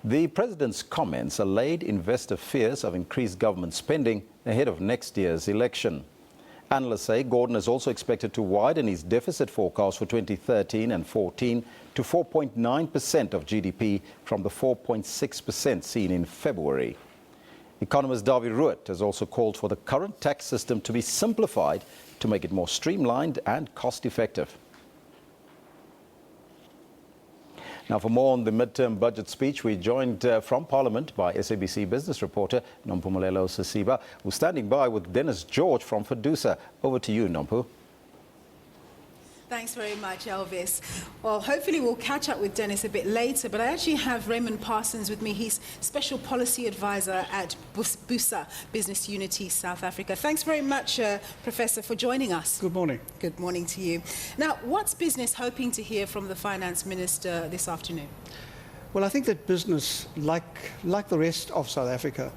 The President's comments allayed investor fears of increased government spending ahead of next year's election. Analysts say Gordhan is also expected to widen his deficit forecast for 2013 and 14 to 4.9% of GDP from the 4.6% seen in February. Economist Dawie Ruet has also called for the current tax system to be simplified to make it more streamlined and cost-effective. Now, for more on the midterm budget speech, we're joined from Parliament by SABC business reporter Nompumelelo Siziba, who's standing by with Dennis George from BUSA. Over to you, Nompu. Thanks very much, Elvis. Well, hopefully we'll catch up with Dennis a bit later, but I actually have Raymond Parsons with me. He's Special Policy Advisor at BUSA, Business Unity South Africa. Thanks very much, Professor, for joining us. Good morning. Good morning to you. Now, what's business hoping to hear from the Finance Minister this afternoon? Well, I think that business, like the rest of South Africa,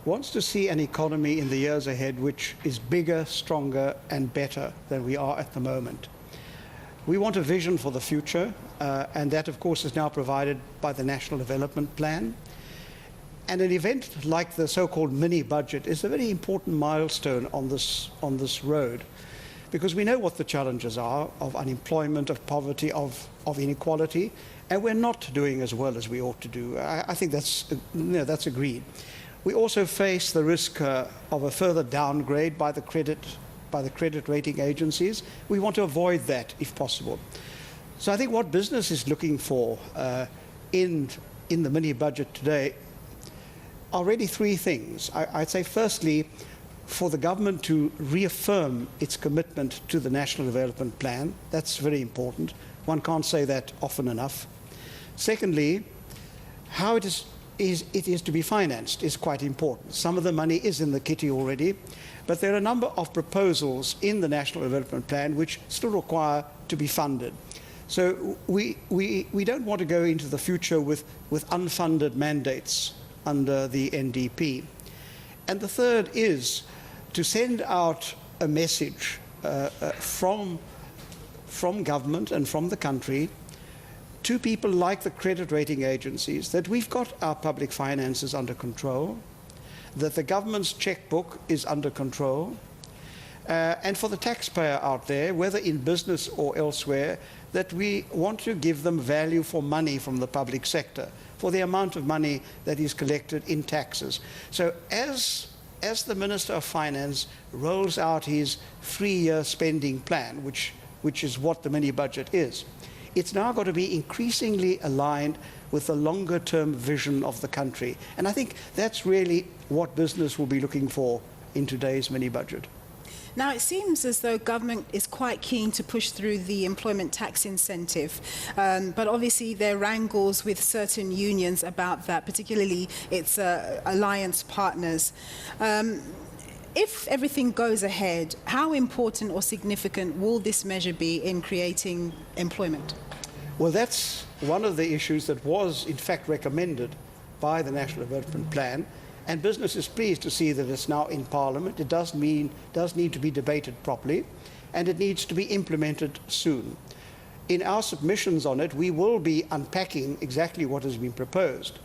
wants to see an economy in the years ahead which is bigger, stronger and better than we are at the moment. We want a vision for the future, and that, of course, is now provided by the National Development Plan. And an event like the so-called mini-budget is a very important milestone on this road, because we know what the challenges are of unemployment, of poverty, of inequality, and we're not doing as well as we ought to do. I think that's agreed. We also face the risk of a further downgrade by the credit rating agencies. We want to avoid that if possible. So I think what business is looking for in the mini-budget today are really three things. I'd say firstly, for the government to reaffirm its commitment to the National Development Plan. That's very important. One can't say that often enough. Secondly, how it is to be financed is quite important. Some of the money is in the kitty already, but there are a number of proposals in the National Development Plan which still require to be funded. So we don't want to go into the future with unfunded mandates under the NDP. And the third is to send out a message from government and from the country to people like the credit rating agencies that we've got our public finances under control, that the government's checkbook is under control, and for the taxpayer out there, whether in business or elsewhere, that we want to give them value for money from the public sector, for the amount of money that is collected in taxes. So as the Minister of Finance rolls out his 3-year spending plan, which is what the mini-budget is, it's now got to be increasingly aligned with the longer-term vision of the country. And I think that's really what business will be looking for in today's mini-budget. Now, it seems as though government is quite keen to push through the employment tax incentive, but obviously there are wrangles with certain unions about that, particularly its alliance partners. If everything goes ahead, how important or significant will this measure be in creating employment? Well, that's one of the issues that was, in fact, recommended by the National Development Plan, and business is pleased to see that it's now in Parliament. It does need to be debated properly, and it needs to be implemented soon. In our submissions on it, we will be unpacking exactly what has been proposed,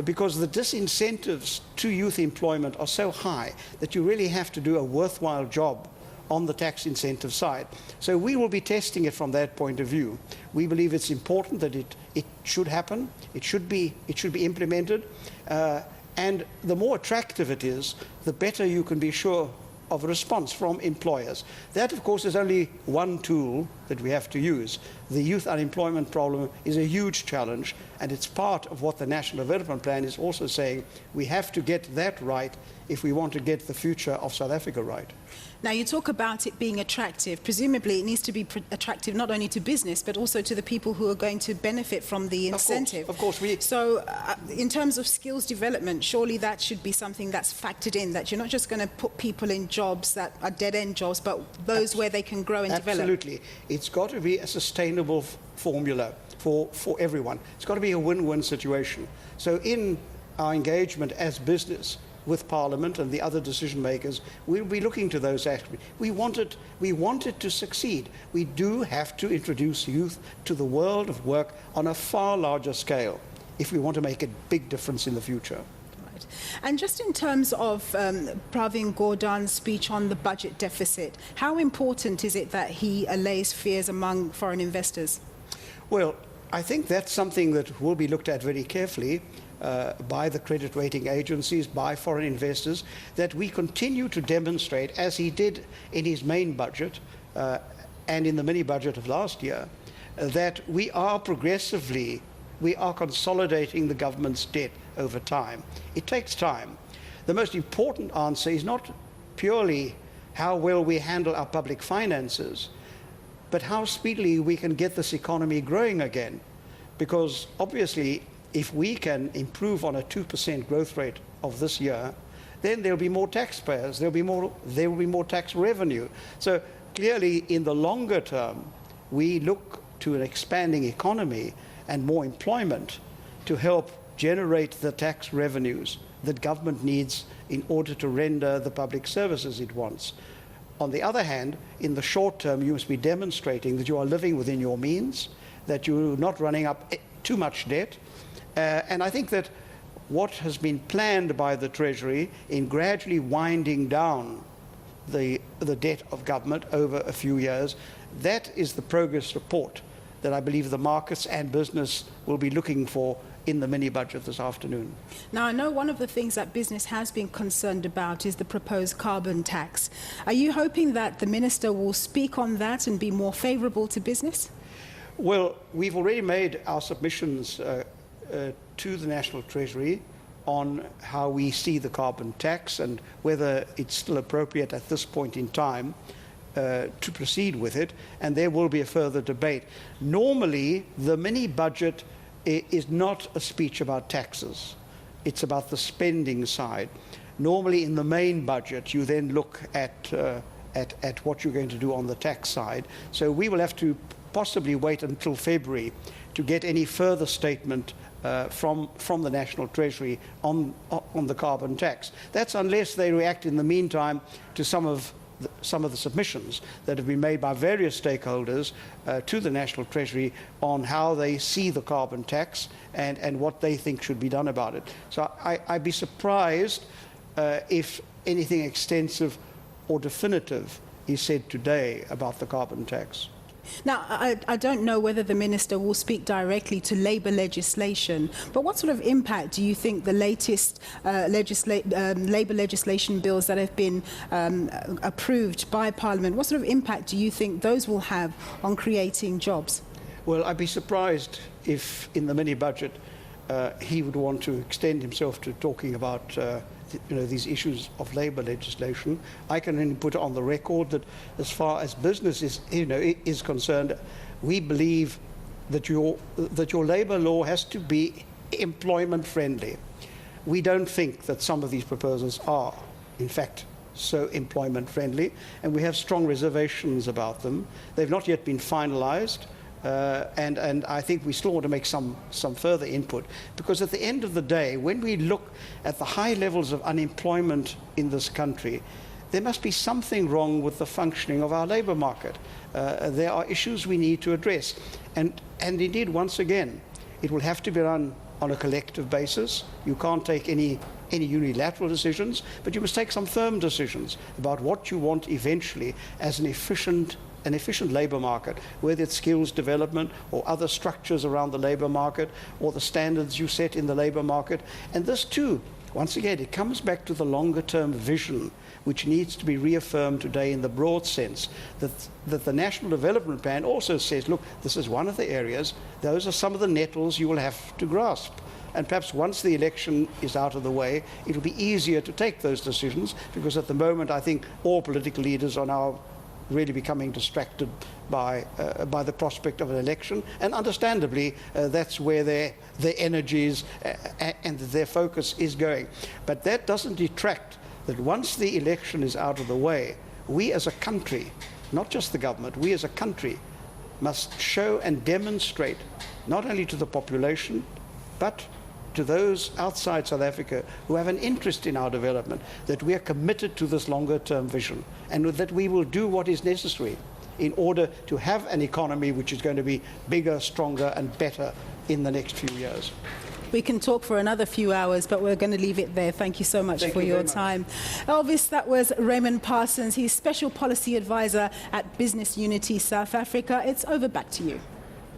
because the disincentives to youth employment are so high that you really have to do a worthwhile job on the tax incentive side. So we will be testing it from that point of view. We believe it's important that it should happen, it should be implemented, and the more attractive it is, the better you can be sure of a response from employers. That, of course, is only one tool that we have to use. The youth unemployment problem is a huge challenge, and it's part of what the National Development Plan is also saying. We have to get that right if we want to get the future of South Africa right. Now, you talk about it being attractive. Presumably, it needs to be attractive not only to business, but also to the people who are going to benefit from the incentive. Of course. So, in terms of skills development, surely that should be something that's factored in, that you're not just going to put people in jobs that are dead-end jobs, but those where they can grow and develop. Absolutely. It's got to be a sustainable formula for everyone. It's got to be a win-win situation. So in our engagement as business with Parliament and the other decision makers, we'll be looking to those aspects. We want it to succeed. We do have to introduce youth to the world of work on a far larger scale. if we want to make a big difference in the future. Right. And just in terms of Pravin Gordhan's speech on the budget deficit, how important is it that he allays fears among foreign investors? Well, I think that's something that will be looked at very carefully by the credit rating agencies, by foreign investors, that we continue to demonstrate, as he did in his main budget and in the mini budget of last year, that we are consolidating the government's debt over time. It takes time. The most important answer is not purely how well we handle our public finances, but how speedily we can get this economy growing again. Because obviously, if we can improve on a 2% growth rate of this year, then there'll be more taxpayers, there will be more tax revenue. So clearly, in the longer term, we look to an expanding economy and more employment to help generate the tax revenues that government needs in order to render the public services it wants. On the other hand, in the short term, you must be demonstrating that you are living within your means, that you're not running up too much debt. And I think that what has been planned by the Treasury in gradually winding down the debt of government over a few years, that is the progress report that I believe the markets and business will be looking for in the mini-budget this afternoon. Now, I know one of the things that business has been concerned about is the proposed carbon tax. Are you hoping that the Minister will speak on that and be more favourable to business? Well, we've already made our submissions to the National Treasury on how we see the carbon tax and whether it's still appropriate at this point in time to proceed with it, and there will be a further debate. Normally, the mini-budget is not a speech about taxes. It's about the spending side. Normally, in the main budget, you then look at what you're going to do on the tax side. So we will have to possibly wait until February to get any further statement from the National Treasury on the carbon tax. That's unless they react in the meantime to some of the submissions that have been made by various stakeholders to the National Treasury on how they see the carbon tax and what they think should be done about it. So I'd be surprised if anything extensive or definitive is said today about the carbon tax. Now, I don't know whether the Minister will speak directly to Labour legislation, but what sort of impact do you think the latest Labour legislation bills that have been approved by Parliament, what sort of impact do you think those will have on creating jobs? Well, I'd be surprised if in the mini-budget he would want to extend himself to talking about these issues of labour legislation. I can only put on the record that as far as business is concerned, we believe that your labour law has to be employment friendly. We don't think that some of these proposals are, in fact, so employment friendly, and we have strong reservations about them. They've not yet been finalised. And I think we still want to make some further input, because at the end of the day, when we look at the high levels of unemployment in this country, there must be something wrong with the functioning of our labour market. There are issues we need to address. And indeed, once again, it will have to be done on a collective basis. You can't take any unilateral decisions, but you must take some firm decisions about what you want eventually as an efficient labour market, whether it's skills development or other structures around the labour market or the standards you set in the labour market. And this too, once again, it comes back to the longer term vision, which needs to be reaffirmed today in the broad sense that the National Development Plan also says, look, this is one of the areas, those are some of the nettles you will have to grasp. And perhaps once the election is out of the way, it will be easier to take those decisions, because at the moment I think all political leaders are now really becoming distracted by the prospect of an election, and understandably that's where their energies and their focus is going. But that doesn't detract that once the election is out of the way, we as a country, not just the government, we as a country must show and demonstrate not only to the population but to those outside South Africa who have an interest in our development, that we are committed to this longer-term vision, and that we will do what is necessary in order to have an economy which is going to be bigger, stronger and better in the next few years. We can talk for another few hours, but we're going to leave it there. Thank you so much for your time. Elvis, that was Raymond Parsons. He's Special Policy Advisor at Business Unity South Africa. It's over. Back to you.